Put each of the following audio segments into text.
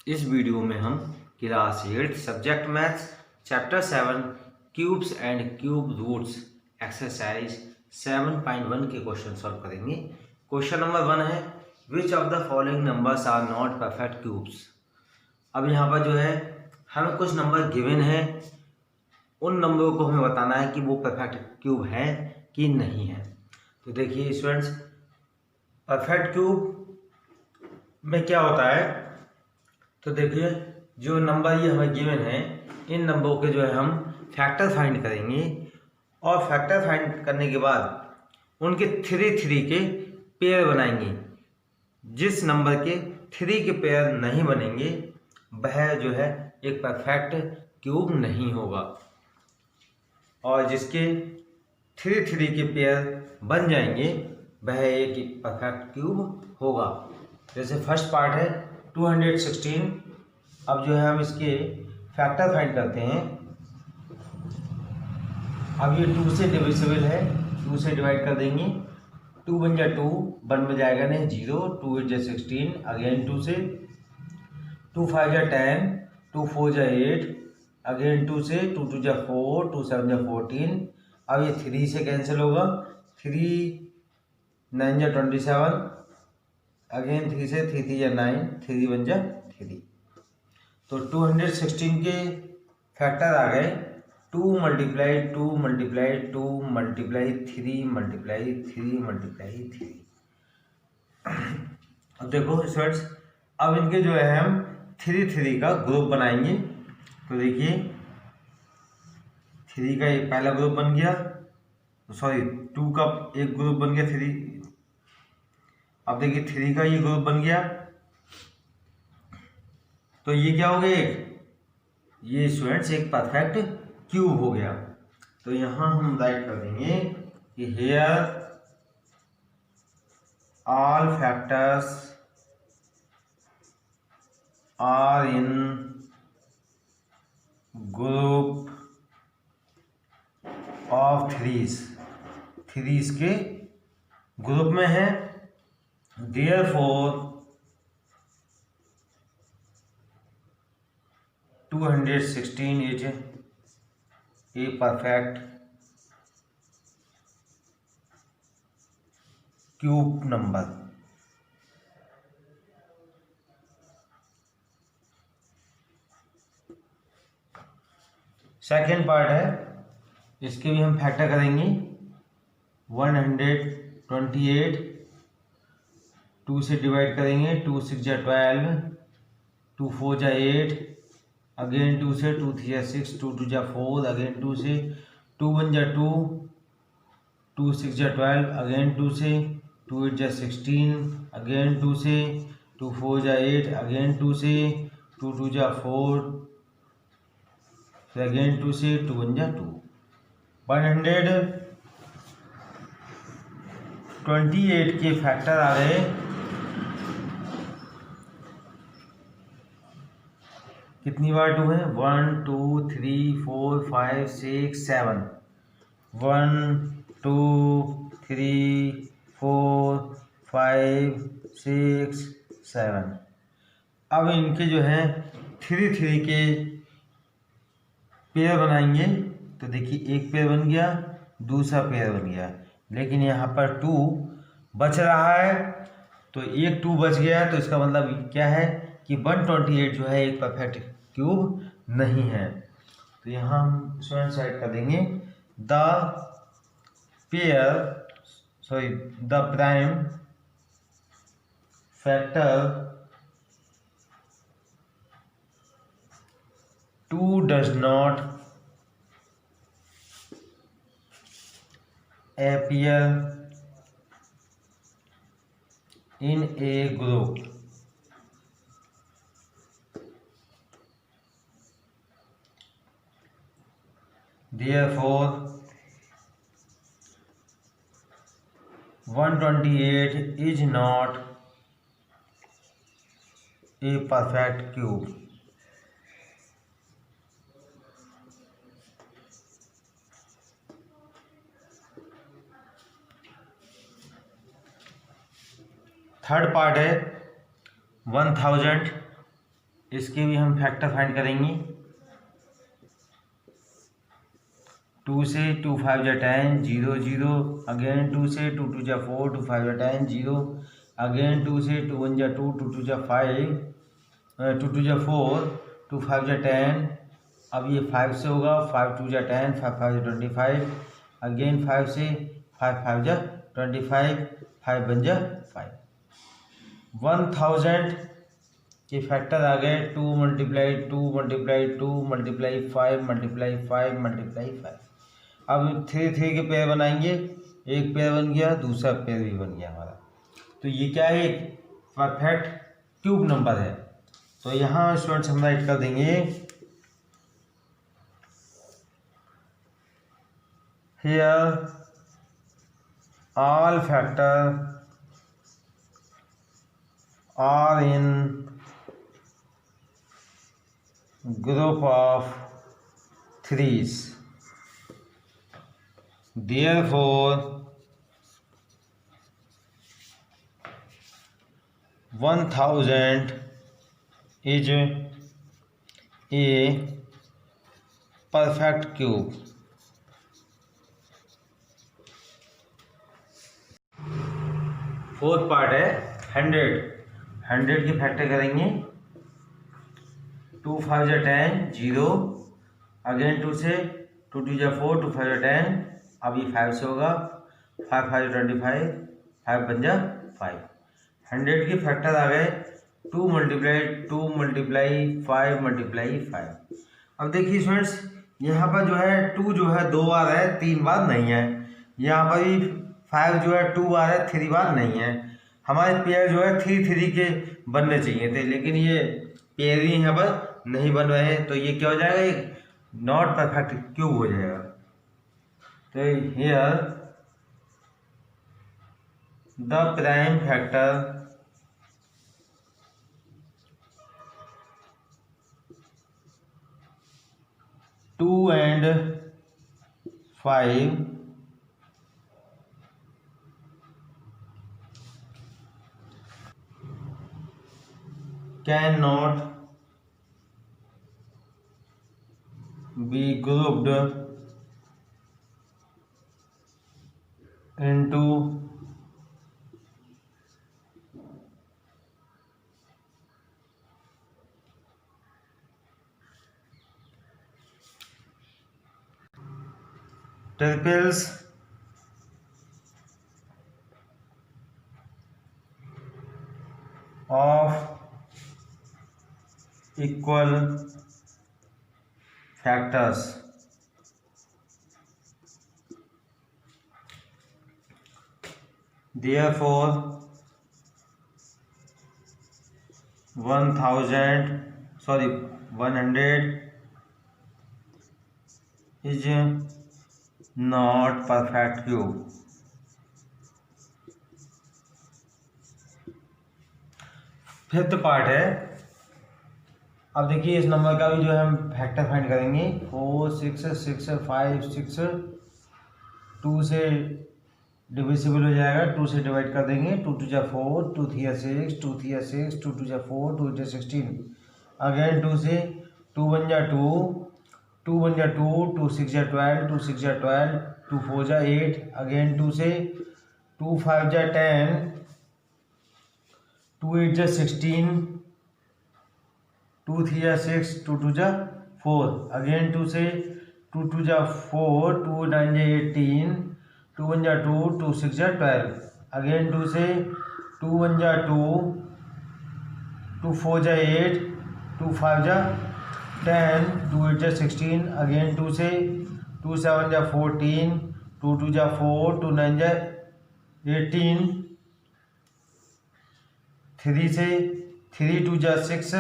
इस वीडियो में हम class 8 subject maths chapter 7 cubes and cube roots exercise 7.1 के क्वेश्चन सॉल्व करेंगे। क्वेश्चन नंबर 1 है which of the following numbers are not perfect cubes. अब यहाँ पर जो है हमें कुछ नंबर गिवन है, उन नंबरों को हमें बताना है कि वो परफेक्ट क्यूब है कि नहीं है। तो देखिए स्टूडेंट्स, परफेक्ट क्यूब में क्या होता है, तो देखिए जो नंबर ये हमें गिवन है, इन नंबरों के जो है हम फैक्टर फाइंड करेंगे और फैक्टर फाइंड करने के बाद उनके थ्री के पेयर बनाएंगे। जिस नंबर के थ्री के पेयर नहीं बनेंगे वह जो है एक परफेक्ट क्यूब नहीं होगा, और जिसके थ्री के पेयर बन जाएंगे वह एक परफेक्ट क्यूब होगा। जैसे फर्स्ट पार्ट है 216। अब जो है हम इसके फैक्टर फाइंड करते हैं। अब ये 2 से डिविजिबल है, 2 से डिवाइड कर देंगे। 2 बन जा 2, 1 में जाएगा नहीं 0, 2 8 जा 16, अगेन 2 से, 2 5 जा 10, 2 4 जा 8, अगेन 2 से, 2 2 जा 4, 2 7 जा 14। अब ये 3 से कैंसिल होगा, 3 9 जा 27, अगेन 3 से, 3 3 जा 9, 3 1 जा 3। तो 216 के फैक्टर आ गए 2 multiply 2 multiply 2 multiply 3 multiply 3 multiply 3। अब देखो स्टूडेंट्स, अब इनके जो है हम थ्री का ग्रुप बनाएंगे। तो देखिए 3 का एक पहला ग्रुप बन गया, सॉरी 2 का एक ग्रुप बन गया 3। अब देखिए 3 का ये ग्रुप बन गया, तो ये क्या हो गया, ये स्टूडेंट्स एक परफेक्ट क्यूब हो गया। तो यहां हम राइट कर देंगे कि here all factors are in group of threes के ग्रुप में है। Therefore 216 is a perfect cube number. Second part है, इसके भी हम फैक्टर करेंगे। 128, 2 से डिवाइड करेंगे, 2 6 जा 12, 2 4 जा 8, अगेन 2 से, 2 3 जा 6, 2 2 जा 4, अगेन 2 से, 2 1 जा 2, 2 6 जा 12, अगेन 2 से, 2 8 जा 16, अगेन 2 से, 2 4 जा 8, अगेन 2 से, 2 2 जा 4, फिर अगेन 2 से, 2 1 जा 2। 128 के फैक्टर आ रहे कितनी बार 2 है, 1 2 3 4 5 6 7, 1 2 3 4 5 6 7। अब इनके जो है थ्री के पेयर बनाएंगे। तो देखिए एक पेयर बन गया, दूसरा पेयर बन गया, लेकिन यहाँ पर 2 बच रहा है। तो एक 2 बच गया, तो इसका मतलब क्या है कि 128 जो है एक परफेक्ट क्यूब नहीं है। तो यहाँ हम स्टूडेंट्स ऐड कर देंगे the prime factor 2 does not appear in a group. Therefore 128 is not a perfect cube. Third part है 1000 इसके भी हम फैक्टर फाइंड करेंगे। 2 से 2 5 जा 10 0 0, अगेन 2 से 2 2 जा 4 2 5 जा 10 0, अगेन 2 से 2 1 जा 2 2 2 जा 5 2 2 जा 4 2 5 जा 10, अब ये 5 से होगा 5 2 जा 10 5 5 जा 25, अगेन 5 से 5 5 जा 25 5 1 जा 5। 1000 के फैक्टर आ गए 2 multiply 2 multiply 2 multiply 5 multiply 5 multiply 5। अब 3 3 के पेयर बनाएंगे, एक पेयर बन गया, दूसरा पेयर भी बन गया हमारा। तो ये क्या है, एक परफेक्ट क्यूब नंबर है। तो यहाँ स्टूडेंट्स हम राइट कर देंगे here all factor are in group of threes, therefore 1000 is a perfect cube। Fourth part है 100 की फैक्टर करेंगे। 2 5 जा 10 0, अगेन 2 से 2 2 जा 4 2 5 जा 10, अब ये 5 से होगा 5 5 जा 25 5 1 जा 5। 100 की फैक्टर आ गए 2 मल्टीप्लाई 2 मल्टीप्लाई 5 मल्टीप्लाई 5। अब देखिए स्टूडेंट्स, यहाँ पर जो है 2 जो है 2 बार है, 3 बार नहीं है। यहाँ पर भी 5 जो है 2 बार है, 3 बार नहीं है। हमारे पेयर जो है 3 3 के बनने चाहिए थे, लेकिन ये पेयर ही यहाँ पर नहीं बन रहे हैं। तो ये क्या हो जाएगा, एक नॉट परफेक्ट क्यूब हो जाएगा। तो here the prime factor two and 5 cannot be grouped into triples of equal factors। Therefore 100 is not perfect cube। Fifth part है। अब देखिए इस नंबर का भी जो है हम फैक्टर फाइंड करेंगे। 4 6 6 5 6 2 से डिविजिबल हो जाएगा, 2 से डिवाइड कर देंगे। 2 2 जा 4 2 3 जा 6 2 3 जा 6 2 2 जा 4 2 जा 16, अगेन 2 से 2 1 जा 2 2 1 जा 2 2 6 जा 12 2 6 जा 12 2 4 जा 8, अगेन 2 से 2 5 जा 10 2 8 जा 16 2 3 जा 6 2 2 जा 4, अगेन 2 से 2 2 जा 4 2 9 जा 18 2 1 जा 2 2 6 जा 12, अगेन 2 से 2 1 जा 2 2 4 जा 8 2 5 जा 10 2 8 जा 16, अगेन 2 से 2 7 जा 14 2 2 जा 4 2 9 जा 18, 3 से 3 2 जा 6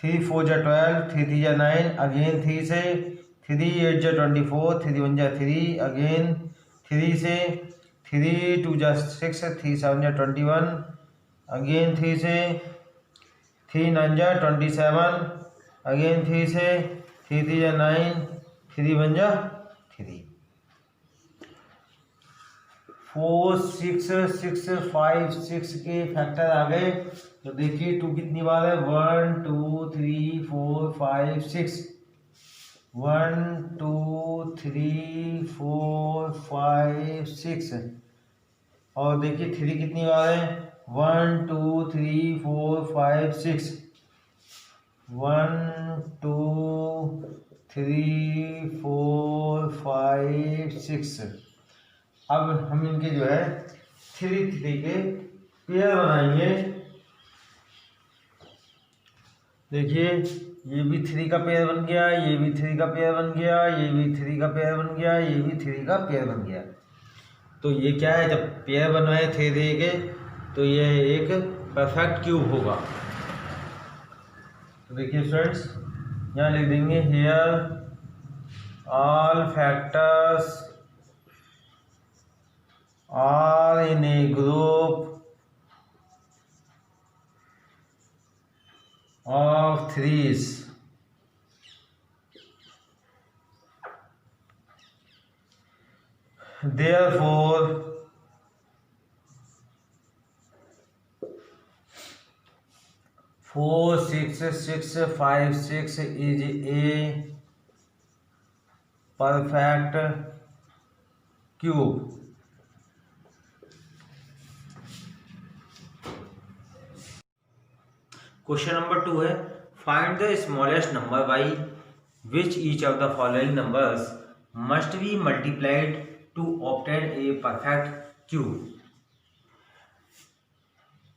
3 4 जा 12 3 3 जा 9, अगेन 3 से 3 8 जा 24 3 1 जा 3, अगेन 3 से 3 2 जा 6 3 7 जा 21, अगेन 3 से 3 9 जा 27, अगेन 3 से 3 3 जा 9 3 1 जा 3। 4 6 6 5 6 के फैक्टर आ गए। तो देखिए 2 कितनी बार है, 1 2 3 4 5 6, 1 2 3 4 5 6। और देखिए 3 कितनी बार है, 1 2 3 4 5 6, 1 2 3 4 5 6। अब हम इनके जो है 3 3 के पेयर बनाएंगे। देखिए ये भी 3 का पेयर बन गया, ये भी 3 का पेयर बन गया, ये भी 3 का पेयर बन गया, ये भी 3 का पेयर बन गया। तो ये क्या है, जब पेयर बनवाए 3 3 के तो ये एक परफेक्ट क्यूब होगा। तो देखिए स्टूडेंट्स यहाँ लिख देंगे here all factors are in a group of threes. Therefore, 4 6 6 5 6 is a perfect cube. Question number 2 है, find the smallest number by which each of the following numbers must be multiplied to obtain a perfect cube.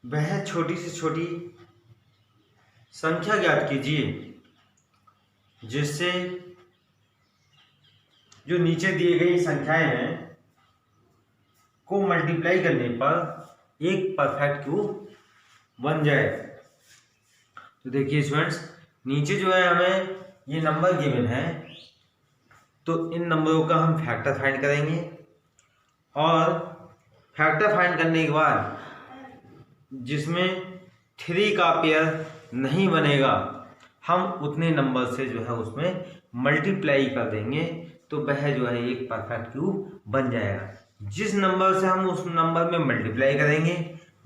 वह छोटी से छोटी संख्या ज्ञात कीजिए जिससे जो नीचे दिए गई संख्याएं हैं को मल्टीप्लाई करने पर एक परफेक्ट क्यूब बन जाए। तो देखिए स्टूडेंट्स नीचे जो है हमें ये नंबर गिवन है, तो इन नंबरों का हम फैक्टर फाइंड करेंगे और फैक्टर फाइंड करने के बाद जिसमें 3 का पेयर नहीं बनेगा हम उतने नंबर से जो है उसमें मल्टीप्लाई कर देंगे, तो वह जो है एक परफेक्ट क्यूब बन जाएगा। जिस नंबर से हम उस नंबर में मल्टीप्लाई करेंगे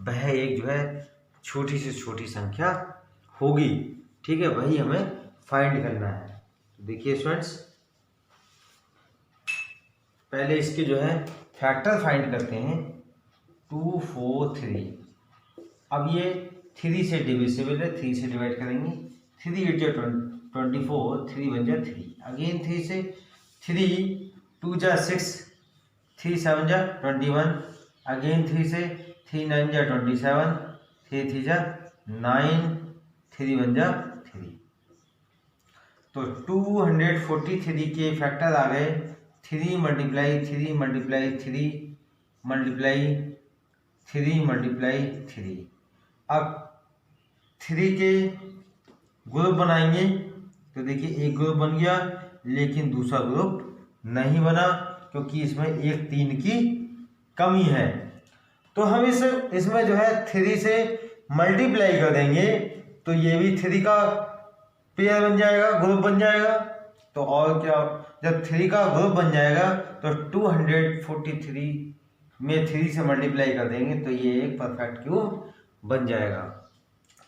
वह एक जो है छोटी से छोटी संख्या होगी। ठीक है, वही हमें फाइंड करना है। तो देखिए स्टूडेंट्स पहले इसके जो है फैक्टर फाइंड करते हैं। 2 4 3। अब ये 3 से डिविजिबल है, 3 से डिवाइड करेंगे। 3 8 जा 24, 3 1 जा 3, अगेन 3 से 3 2 जा 6, 3 7 जा 21, अगेन 3 से 3 9 जा 27, 3 3 जा 9, 3 1 जा 3। तो 243 के फैक्टर आ गए। 3 मल्टीप्लाई 3 मल्टीप्लाई 3 मल्टीप्लाई 3 मल्टीप्लाई 3। अब 3 के ग्रुप बनाएंगे तो देखिए एक ग्रुप बन गया लेकिन दूसरा ग्रुप नहीं बना क्योंकि इसमें एक 3 की कमी है। तो हम इसमें जो है 3 से मल्टीप्लाई कर देंगे तो ये भी 3 का पेयर बन जाएगा, ग्रुप बन जाएगा। तो और क्या, जब 3 का ग्रुप बन जाएगा तो 243 में 3 से मल्टीप्लाई कर देंगे तो ये एक परफेक्ट क्यूब बन जाएगा।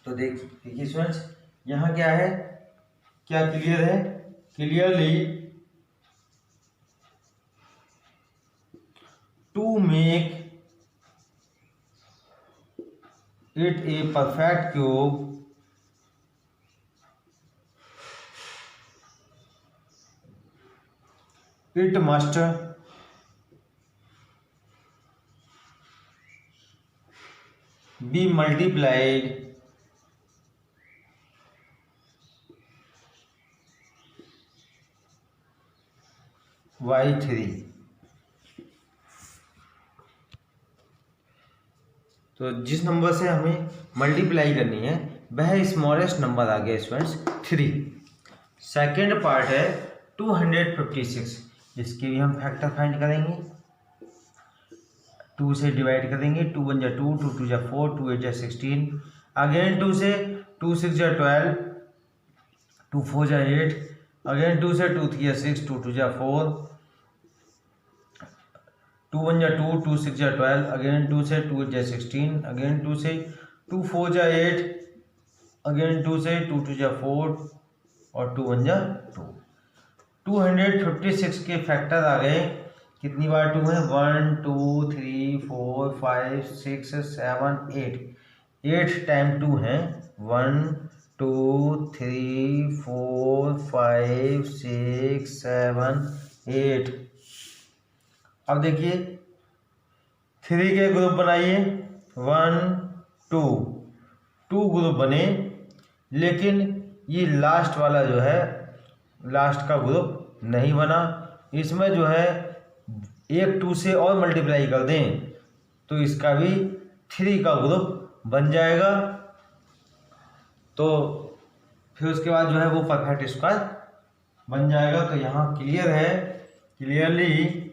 तो देखिए स्टूडेंट्स यहाँ क्या है, क्या क्लियर है? Clearly to make it a perfect cube it must be multiplied by 3। तो जिस नंबर से हमें मल्टीप्लाई करनी है वह स्मॉलेस्ट नंबर आ गया स्टूडेंट्स 3। सेकेंड पार्ट है 256। इसके भी हम फैक्टर फाइंड करेंगे। 2 से डिवाइड करेंगे। 2 1 जा 2, 2 2 जा 4, 2 8 जा 16, अगेन 2 से 2 6 जा 12, 2 4 जा 8, अगेन 2 से 2 3 जा 6, 2 2 जा 4, 2 1 जा 2, 2 6 जा 12, अगेन 2 से 2 8 जा 16, अगेन 2 से 2 4 जा 8, अगेन 2 से 2 2 जा 4 और 2 1 जा 2। 256 के फैक्टर आ गए, कितनी बार 2 है, 1 2 3 4 5 6 7 8, 8 टाइम 2 है, 1 2 3 4 5 6 7 8। अब देखिए 3 के ग्रुप बनाइए, 1 2 2 ग्रुप बने, लेकिन ये लास्ट वाला जो है, लास्ट का ग्रुप नहीं बना। इसमें जो है एक 2 से और मल्टीप्लाई कर दें तो इसका भी 3 का ग्रुप बन जाएगा। तो फिर उसके बाद जो है वो परफेक्ट स्क्वायर बन जाएगा। तो यहाँ क्लियर है, क्लियरली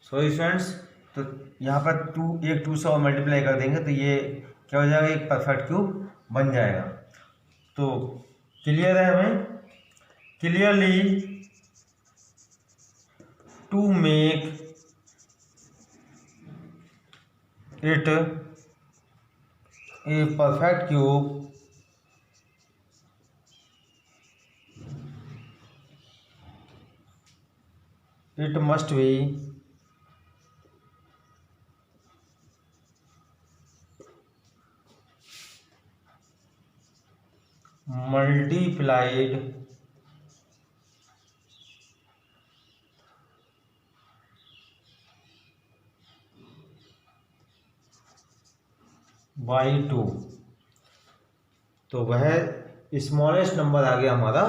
सॉरी स्टूडेंट्स। तो यहाँ पर एक 2 से और मल्टीप्लाई कर देंगे तो ये क्या हो जाएगा, एक परफेक्ट क्यूब बन जाएगा। तो क्लियर है हमें, clearly to make it a perfect cube it must be multiplied by 2। तो वह स्मॉलेस्ट नंबर आ गया हमारा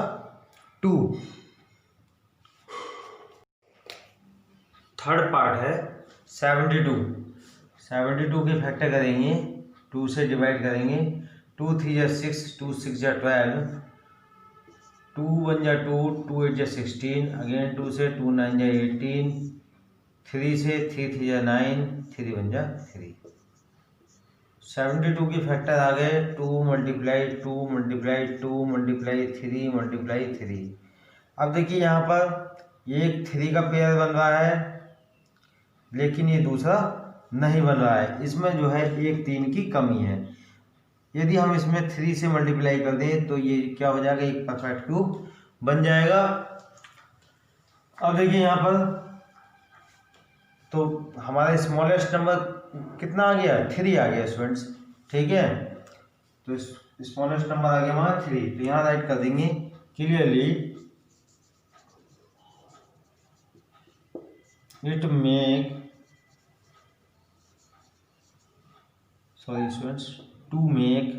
2। थर्ड पार्ट है 72। 72 के फैक्टर करेंगे, 2 से डिवाइड करेंगे, 2 3 जा 6, 2 6 जा 12, 2 1 जा 2, 2 8 जा 16, अगेन 2 से 2 9 जा 18, 3 से 3 3 जा 9, 3 1 जा 3। 72 के फैक्टर आ गए, 2 मल्टीप्लाई 2 मल्टीप्लाई 2 मल्टीप्लाई 3 मल्टीप्लाई 3। अब देखिए यहाँ पर एक 3 का पेयर बन रहा है, लेकिन ये दूसरा नहीं बन रहा है। इसमें जो है एक 3 की कमी है। यदि हम इसमें 3 से मल्टीप्लाई कर दें तो ये क्या हो जाएगा, एक परफेक्ट क्यूब बन जाएगा। अब देखिए यहाँ पर तो हमारा स्मॉलेस्ट नंबर कितना आ गया, 3 आ गया स्टूडेंट्स, ठीक है। तो स्मॉलेस्ट नंबर आ गया हमारा 3। तो यहाँ राइट कर देंगे clearly it make students to make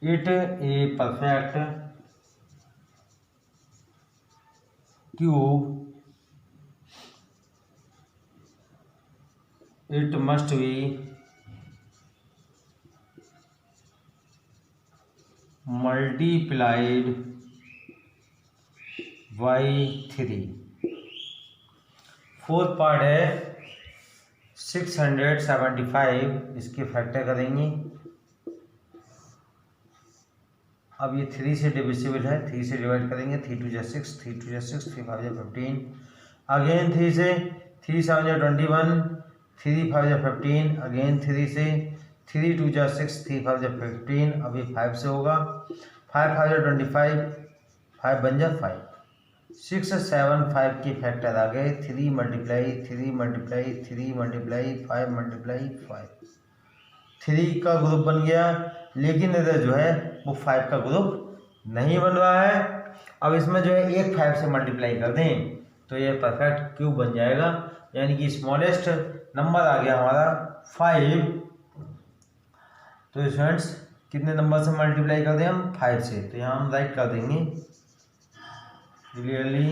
it a perfect cube it must be multiplied by 3। Fourth part है 675। इसके फैक्टर करेंगे। अब ये 3 से डिविजिबल है, 3 से डिवाइड करेंगे, 3 2 जा 6, 3 2 जा 6, 3 5 जा 15, अगेन 3 से 3 7 जा 21, 3 5 जा 15, अगेन 3 से 3 2 जा 6, 3 5 जा 15। अब ये 5 से होगा, 5 5 जा 25, 5 बन जा 5। 6 7 5 के फैक्टर आ गए, 3 मल्टीप्लाई 3 मल्टीप्लाई 3 मल्टीप्लाई 5 मल्टीप्लाई 5। 3 का ग्रुप बन गया, लेकिन इधर जो है वो 5 का ग्रुप नहीं बन रहा है। अब इसमें जो है एक 5 से मल्टीप्लाई कर दें तो ये परफेक्ट क्यूब बन जाएगा, यानी कि स्मॉलेस्ट नंबर आ गया हमारा 5। तो स्टूडेंट्स कितने नंबर से मल्टीप्लाई कर दें हम, 5 से। तो यहाँ हम राइट कर देंगे clearly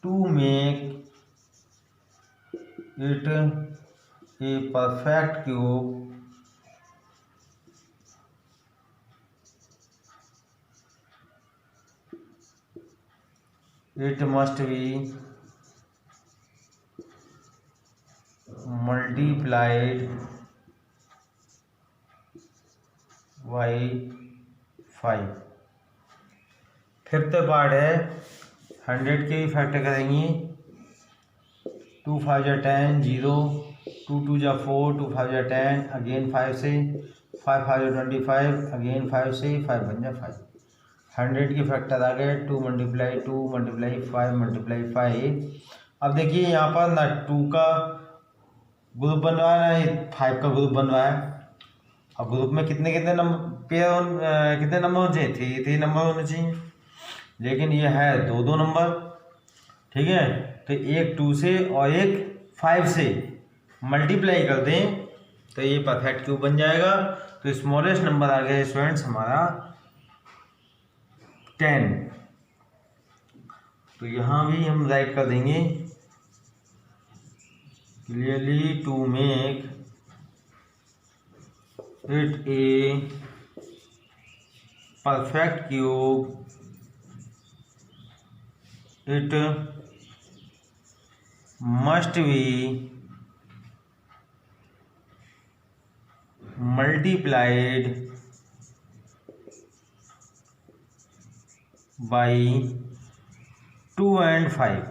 to make it a perfect cube it must be multiplied by 5। Fifth part है 100 के भी फैक्टर करेंगे, 2 5 जा 10 0, 2 2 जा 4, 2 5 जा 10, अगेन 5 से, 5 5 जा 25, अगेन 5 से, 5 बन जा 5। 100 के फैक्टर आ गए, 2 मल्टीप्लाई 2 मल्टीप्लाई 5 मल्टीप्लाई 5। अब देखिए यहाँ पर ना 2 का ग्रुप बन रहा है ना 5 का ग्रुप बन रहा है। अब ग्रुप में कितने कितने नंबर पेयर कितने नंबर होने चाहिए? 3 नंबर होने चाहिए, लेकिन ये है 2 नंबर। ठीक है, तो एक 2 से और एक 5 से मल्टीप्लाई कर दें तो ये परफेक्ट क्यूब बन जाएगा। तो स्मॉलेस्ट नंबर आ गया स्टूडेंट्स हमारा 10। तो यहाँ भी हम राइट कर देंगे clearly to make it a perfect cube it must be multiplied by 2 and 5।